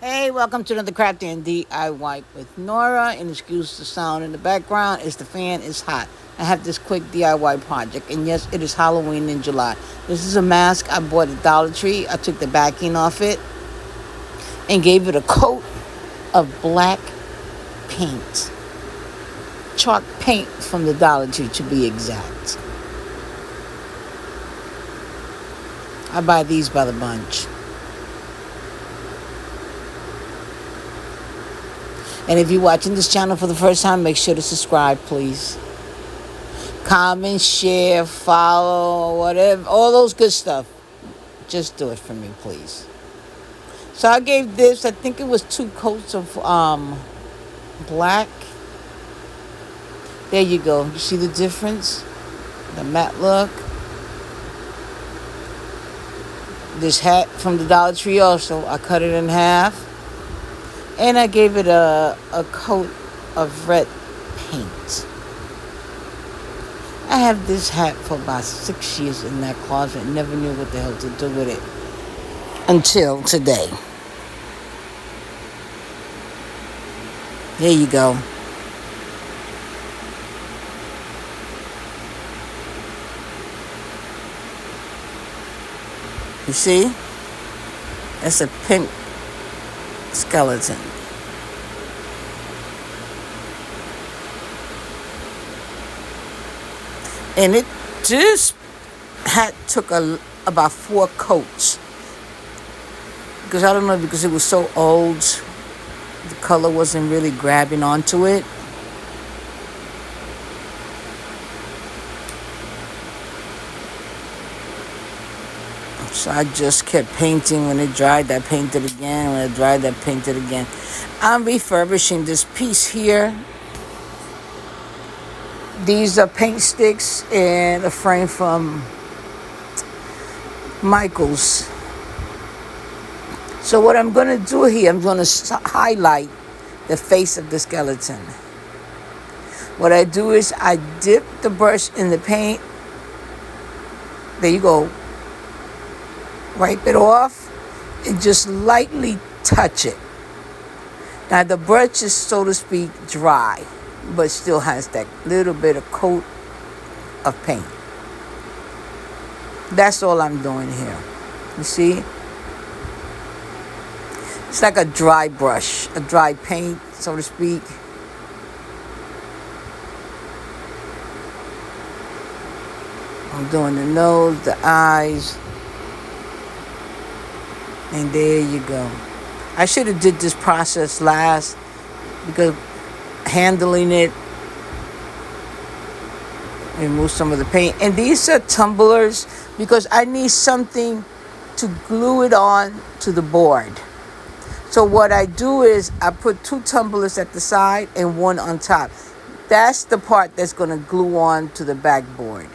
Hey, welcome to another Crafty and DIY with Nora. And excuse the sound in the background. It's the fan is hot. I have this quick DIY project, and yes, it is Halloween in July. This is a mask I bought at Dollar Tree. I took the backing off it and gave it a coat of black paint. Chalk paint from the Dollar Tree, to be exact. I buy these by the bunch. And if you're watching this channel for the first time, make sure to subscribe, please. Comment, share, follow, whatever, all those good stuff. Just do it for me, please. So I gave this, I think it was 2 coats of black. There you go. You see the difference? The matte look. This hat from the Dollar Tree also, I cut it in half. And I gave it a coat of red paint. I have this hat for about 6 years in that closet. Never knew what the hell to do with it until today. There you go. You see? That's a pink skeleton. And this hat took about 4 coats. Because I don't know, because it was so old, the color wasn't really grabbing onto it. So I just kept painting. When it dried, I painted again. When it dried, I painted again. I'm refurbishing this piece here. These are paint sticks and a frame from Michael's. So what I'm going to do here, I'm going to highlight the face of the skeleton. What I do is I dip the brush in the paint. There you go. Wipe it off and just lightly touch it. Now the brush is, so to speak, dry, but still has that little bit of coat of paint. That's all I'm doing here. You see? It's like a dry brush, a dry paint, so to speak. I'm doing the nose, the eyes. And there you go. I should have did this process last, because handling it, remove some of the paint. And these are tumblers because I need something to glue it on to the board. So what I do is I put 2 tumblers at the side and 1 on top. That's the part that's going to glue on to the backboard.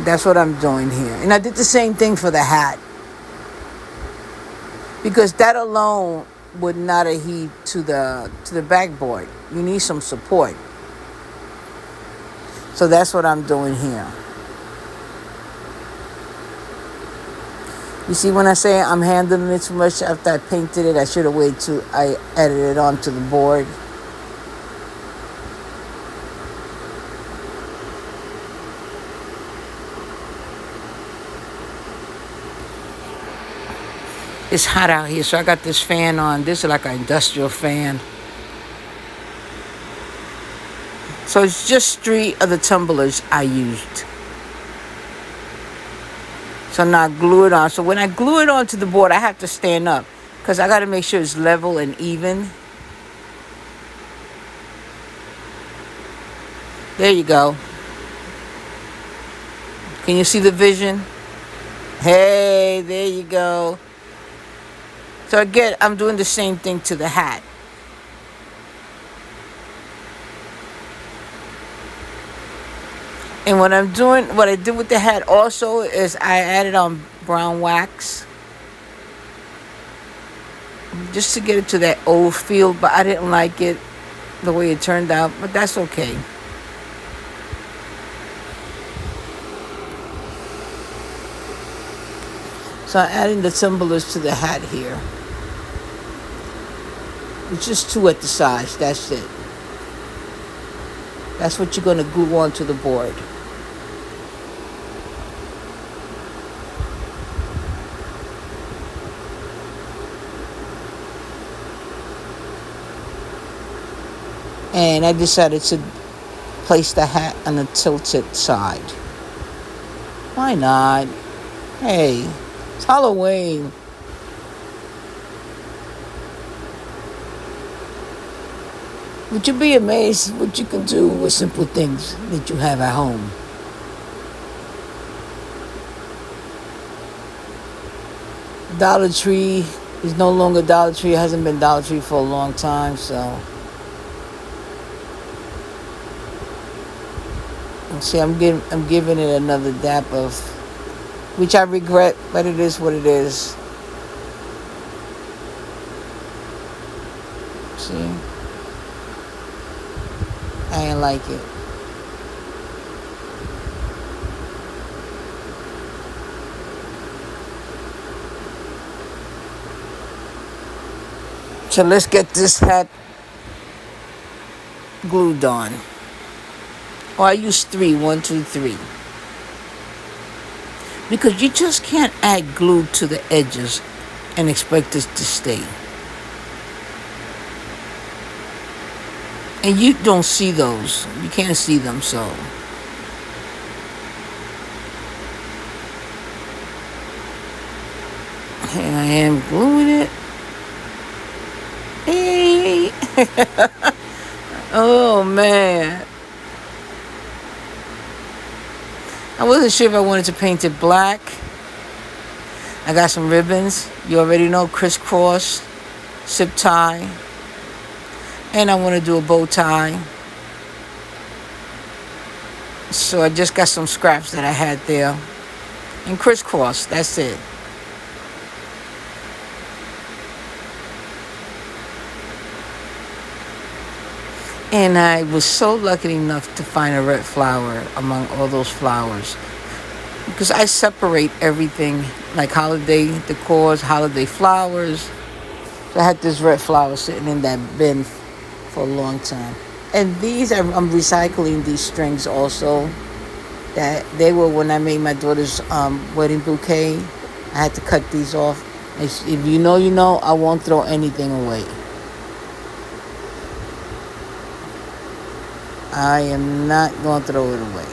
That's what I'm doing here. And I did the same thing for the hat, because that alone would not adhere to the backboard. You need some support. So that's what I'm doing here. You see, when I say I'm handling it too much after I painted it, I should have waited till I added it onto the board. It's hot out here, so I got this fan on. This is like an industrial fan. So it's just 3 of the tumblers I used. So now I glue it on. So when I glue it onto the board, I have to stand up, because I got to make sure it's level and even. There you go. Can you see the vision? Hey, there you go. So again, I'm doing the same thing to the hat. And what I did with the hat also is I added on brown wax, just to get it to that old feel, but I didn't like it the way it turned out, but that's okay. So I'm adding the tumblers to the hat here. It's just 2 at the sides. That's it. That's what you're going to glue onto the board. And I decided to place the hat on the tilted side. Why not? Hey, it's Halloween. Would you be amazed what you can do with simple things that you have at home? Dollar Tree is no longer Dollar Tree. It hasn't been Dollar Tree for a long time, so. See, I'm giving it another dap of, which I regret, but it is what it is. See? I ain't like it. So let's get this hat glued on. Or I use 3, 1, 2, 3. Because you just can't add glue to the edges and expect it to stay. And you don't see those. You can't see them, so. Here I am gluing it. Hey! Oh, man. I wasn't sure if I wanted to paint it black. I got some ribbons. You already know, crisscross, zip tie. And I want to do a bow tie. So I just got some scraps that I had there. And crisscross, that's it. And I was so lucky enough to find a red flower among all those flowers. Because I separate everything, like holiday decors, holiday flowers. So I had this red flower sitting in that bin for a long time. And these, I'm recycling these strings also. That they were when I made my daughter's wedding bouquet. I had to cut these off. If you know, you know, I won't throw anything away. I am not going to throw it away.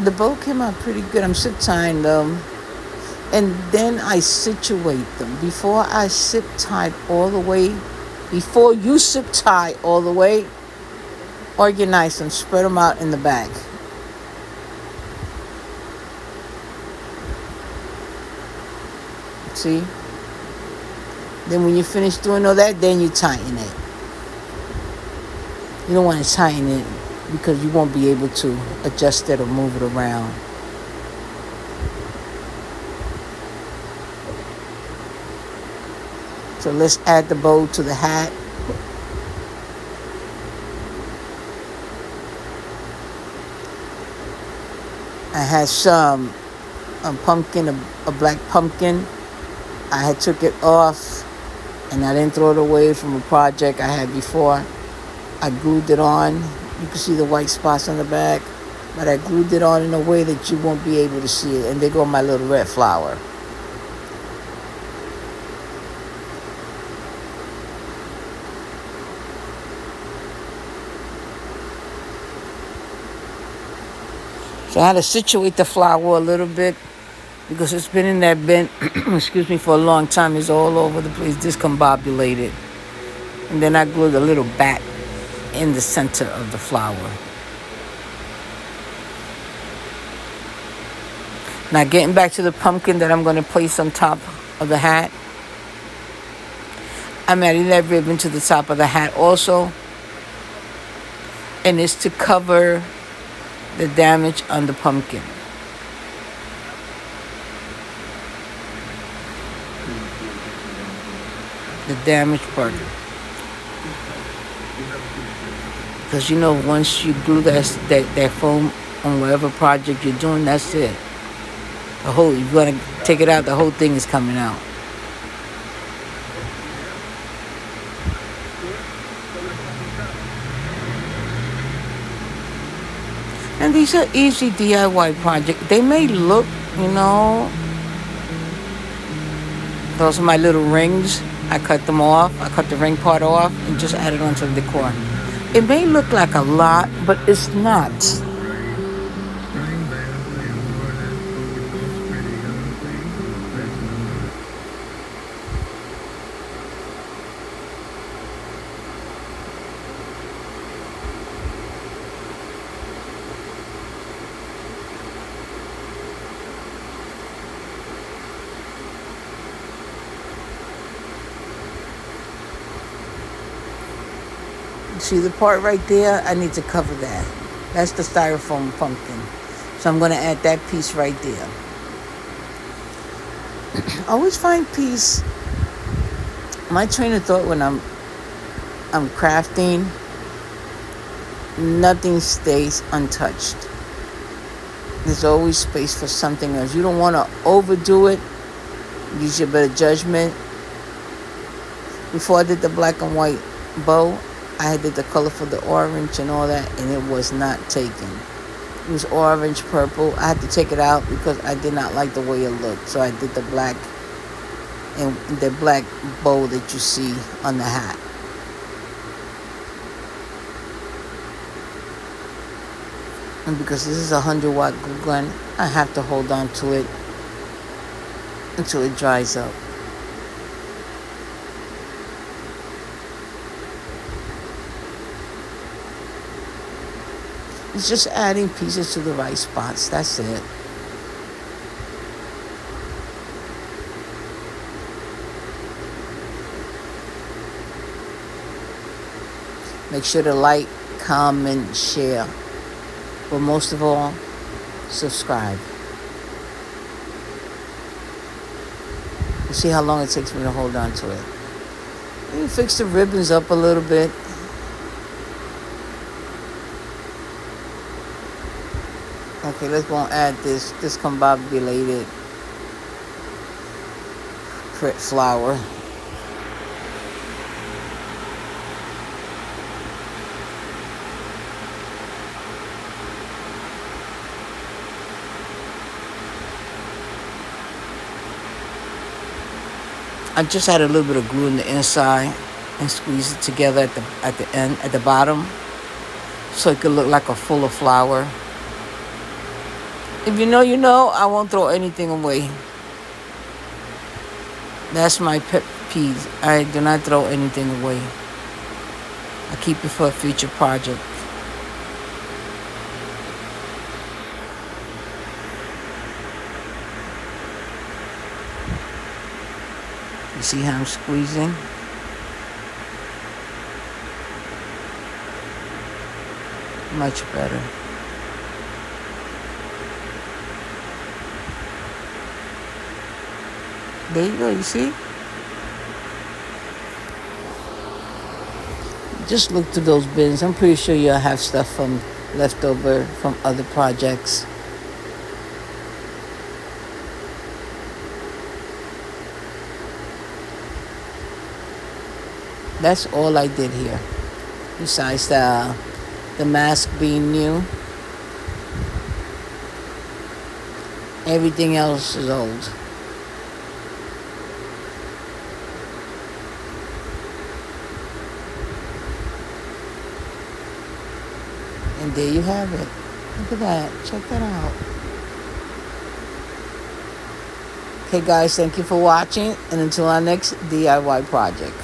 The bow came out pretty good. I'm zip tying them. And then I situate them. Before I zip tied all the way, before you zip tie all the way, organize them, spread them out in the bag. See? Then when you finish doing all that, then you tighten it. You don't want to tighten it because you won't be able to adjust it or move it around. So let's add the bow to the hat. I had some pumpkin, a black pumpkin. I had took it off and I didn't throw it away from a project I had before. I glued it on. You can see the white spots on the back, but I glued it on in a way that you won't be able to see it. And there go my little red flower. So I had to situate the flower a little bit because it's been in that bin, excuse me, for a long time. It's all over the place, discombobulated. And then I glued a little bat in the center of the flower. Now getting back to the pumpkin that I'm going to place on top of the hat. I'm adding that ribbon to the top of the hat also. And it's to cover the damage on the pumpkin. the damaged part. Because you know, once you glue that foam on whatever project you're doing, that's it. You're gonna take it out, the whole thing is coming out. And these are easy DIY projects. They may look, those are my little rings. I cut them off. I cut the ring part off and just added onto the decor. It may look like a lot, but it's not. See the part right there? I need to cover that. That's the styrofoam pumpkin. So I'm going to add that piece right there. I always find peace. My train of thought when I'm crafting, nothing stays untouched. There's always space for something else. You don't want to overdo it. Use your better judgment. Before I did the black and white bow, I did the color for the orange and all that, and it was not taken. It was orange, purple. I had to take it out because I did not like the way it looked. So I did the black and the black bow that you see on the hat. And because this is a 100-watt glue gun, I have to hold on to it until it dries up. It's just adding pieces to the right spots. That's it. Make sure to like, comment, share. But most of all, subscribe. You see how long it takes me to hold on to it. You fix the ribbons up a little bit. Okay, let's go and add this discombobulated flower. I just had a little bit of glue in the inside and squeeze it together at the end, at the bottom, so it could look like a fuller flower. If you know, you know. I won't throw anything away. That's my pet peeve. I do not throw anything away. I keep it for a future project. You see how I'm squeezing? Much better. There you go, you see? Just look through those bins. I'm pretty sure you'll have stuff from leftover from other projects. That's all I did here. Besides the mask being new. Everything else is old. And there you have it. Look at that. Check that out. Okay, guys, thank you for watching. And until our next DIY project.